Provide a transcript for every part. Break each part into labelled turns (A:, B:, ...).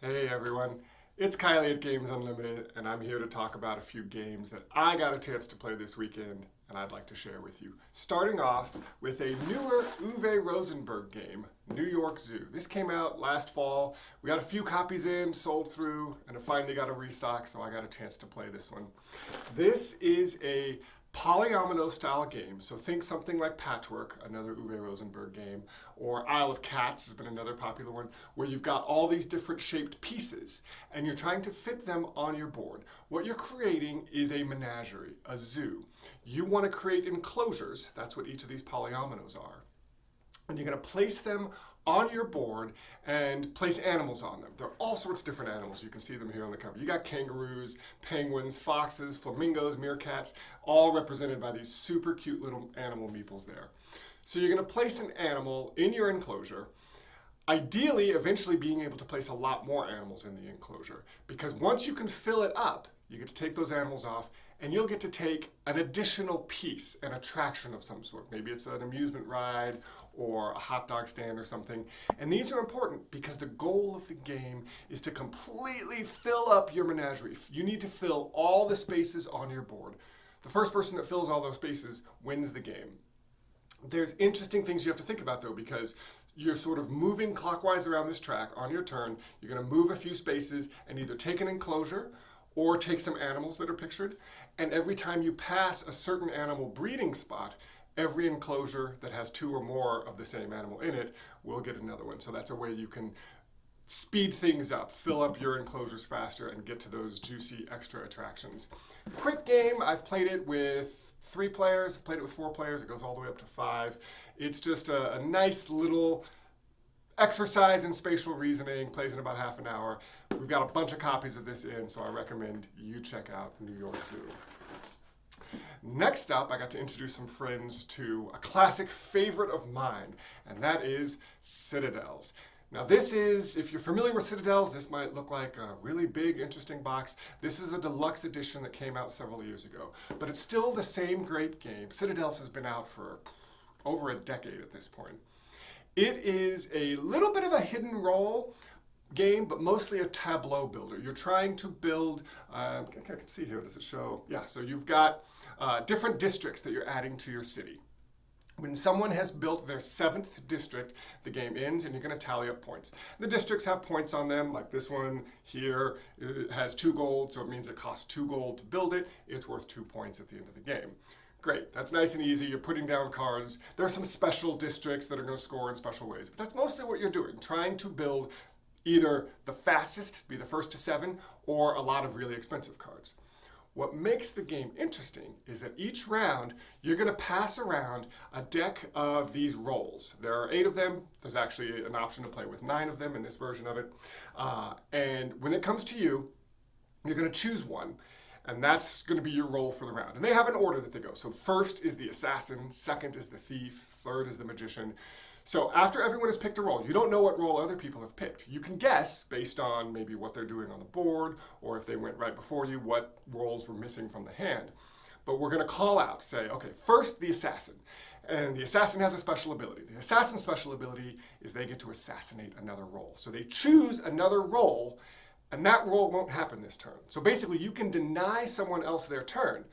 A: Hey everyone, it's Kylie at Games Unlimited, and I'm here to talk about a few games that I got a chance to play this weekend and I'd like to share with you. Starting off with a newer Uwe Rosenberg game, New York Zoo. This came out last fall. We got a few copies in, sold through, and it finally got a restock, so I got a chance to play this one. This is a polyomino style game, so think something like Patchwork, another Uwe Rosenberg game, or Isle of Cats has been another popular one, where you've got all these different shaped pieces and you're trying to fit them on your board. What you're creating is a menagerie, a zoo. You want to create enclosures, that's what each of these polyominoes are, and you're going to place them on your board and place animals on them. There are all sorts of different animals. You can see them here on the cover. You got kangaroos, penguins, foxes, flamingos, meerkats, all represented by these super cute little animal meeples there. So you're going to place an animal in your enclosure, ideally eventually being able to place a lot more animals in the enclosure, because once you can fill it up, you get to take those animals off and you'll get to take an additional piece, an attraction of some sort. Maybe it's an amusement ride or a hot dog stand or something. And these are important because the goal of the game is to completely fill up your menagerie. You need to fill all the spaces on your board. The first person that fills all those spaces wins the game. There's interesting things you have to think about though, because you're sort of moving clockwise around this track on your turn. You're going to move a few spaces and either take an enclosure or take some animals that are pictured. And every time you pass a certain animal breeding spot, every enclosure that has two or more of the same animal in it will get another one. So that's a way you can speed things up, fill up your enclosures faster, and get to those juicy extra attractions. Quick game, I've played it with 3 players, I've played it with 4 players, it goes all the way up to 5. It's just a nice little exercise in spatial reasoning, plays in about half an hour. We've got a bunch of copies of this in, so I recommend you check out New York Zoo. Next up, I got to introduce some friends to a classic favorite of mine, and that is Citadels. Now this is, if you're familiar with Citadels, this might look like a really big, interesting box. This is a deluxe edition that came out several years ago, but it's still the same great game. Citadels has been out for over a decade at this point. It is a little bit of a hidden role game, but mostly a tableau builder. You're trying to build, I can see here, does it show? Yeah, so you've got different districts that you're adding to your city. When someone has built their 7th district, the game ends and you're going to tally up points. The districts have points on them, like this one here has 2 gold, so it means it costs 2 gold to build it. It's worth 2 points at the end of the game. Great, that's nice and easy. You're putting down cards. There are some special districts that are going to score in special ways, but that's mostly what you're doing, trying to build either the fastest, be the first to 7, or a lot of really expensive cards. What makes the game interesting is that each round you're going to pass around a deck of these rolls. There are 8 of them. There's actually an option to play with 9 of them in this version of it. And when it comes to you, you're going to choose one. And that's going to be your role for the round. And they have an order that they go. So first is the assassin, second is the thief, third is the magician. So after everyone has picked a role, you don't know what role other people have picked. You can guess based on maybe what they're doing on the board, or if they went right before you, what roles were missing from the hand. But we're going to call out, say, okay, first the assassin. And the assassin has a special ability. The assassin's special ability is they get to assassinate another role. So they choose another role, and that role won't happen this turn. So basically you can deny someone else their turn,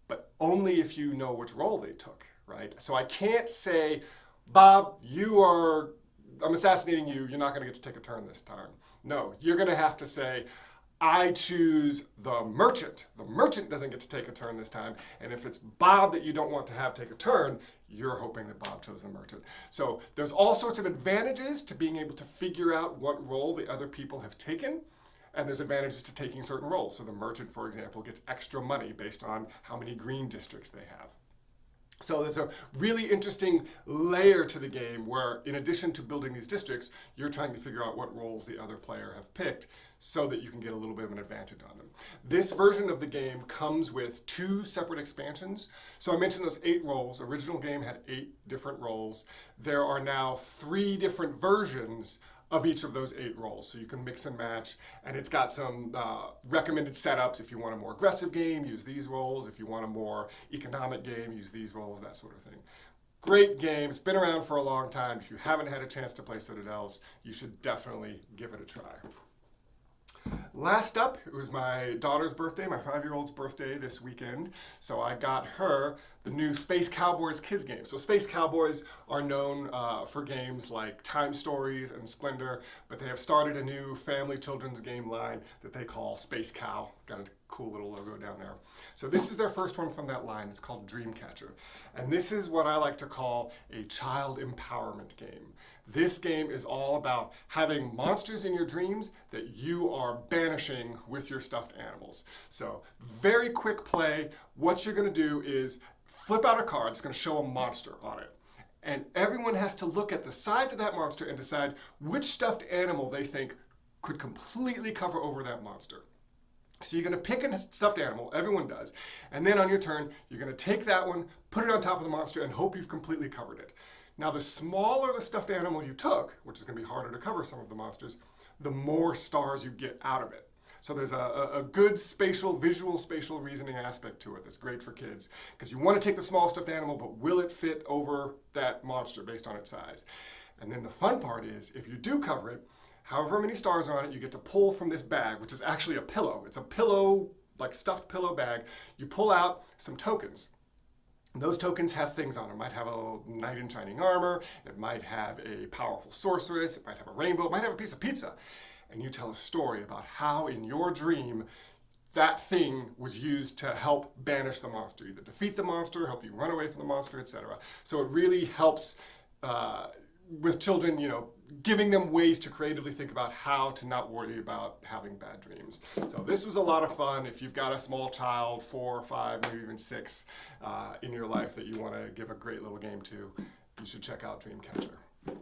A: but only if you know which role they took, right? So I can't say, Bob, I'm assassinating you, you're not going to get to take a turn this time. No, you're going to have to say, I choose the merchant. The merchant doesn't get to take a turn this time, and if it's Bob that you don't want to have take a turn, you're hoping that Bob chose the merchant. So there's all sorts of advantages to being able to figure out what role the other people have taken, and there's advantages to taking certain roles. So the merchant, for example, gets extra money based on how many green districts they have. So there's a really interesting layer to the game where, in addition to building these districts, you're trying to figure out what roles the other player have picked so that you can get a little bit of an advantage on them. This version of the game comes with 2 separate expansions. So I mentioned those 8 roles. Original game had 8 different roles. There are now 3 different versions of each of those 8 roles. So you can mix and match, and it's got some recommended setups. If you want a more aggressive game, use these roles. If you want a more economic game, use these roles, that sort of thing. Great game. It's been around for a long time. If you haven't had a chance to play Citadels, you should definitely give it a try. Last up, it was my daughter's birthday, my 5-year-old's birthday this weekend. So I got her the new Space Cowboys kids game. So Space Cowboys are known for games like Time Stories and Splendor, but they have started a new family children's game line that they call Space Cow. Got a cool little logo down there. So this is their first one from that line. It's called Dreamcatcher. And this is what I like to call a child empowerment game. This game is all about having monsters in your dreams that you are banishing with your stuffed animals. So very quick play. What you're going to do is flip out a card. It's going to show a monster on it. And everyone has to look at the size of that monster and decide which stuffed animal they think could completely cover over that monster. So you're going to pick a stuffed animal, everyone does, and then on your turn, you're going to take that one, put it on top of the monster, and hope you've completely covered it. Now, the smaller the stuffed animal you took, which is going to be harder to cover some of the monsters, the more stars you get out of it. So there's a good visual spatial reasoning aspect to it that's great for kids, because you want to take the small stuffed animal, but will it fit over that monster based on its size? And then the fun part is, if you do cover it, however many stars are on it, you get to pull from this bag, which is actually a pillow. It's a pillow, like stuffed pillow bag. You pull out some tokens. And those tokens have things on them. It might have a knight in shining armor. It might have a powerful sorceress. It might have a rainbow. It might have a piece of pizza. And you tell a story about how in your dream that thing was used to help banish the monster, either defeat the monster, help you run away from the monster, etc. So it really helps with children, giving them ways to creatively think about how to not worry about having bad dreams. So this was a lot of fun. If you've got a small child, 4 or 5, maybe even 6 in your life that you want to give a great little game to, you should check out Dreamcatcher.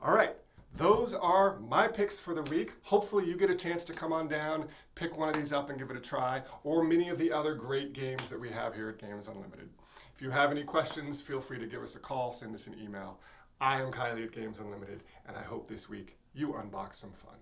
A: All right, those are my picks for the week. Hopefully you get a chance to come on down, pick one of these up and give it a try, or many of the other great games that we have here at Games Unlimited. If you have any questions, feel free to give us a call, send us an email. I am Kylie at Games Unlimited, and I hope this week you unbox some fun.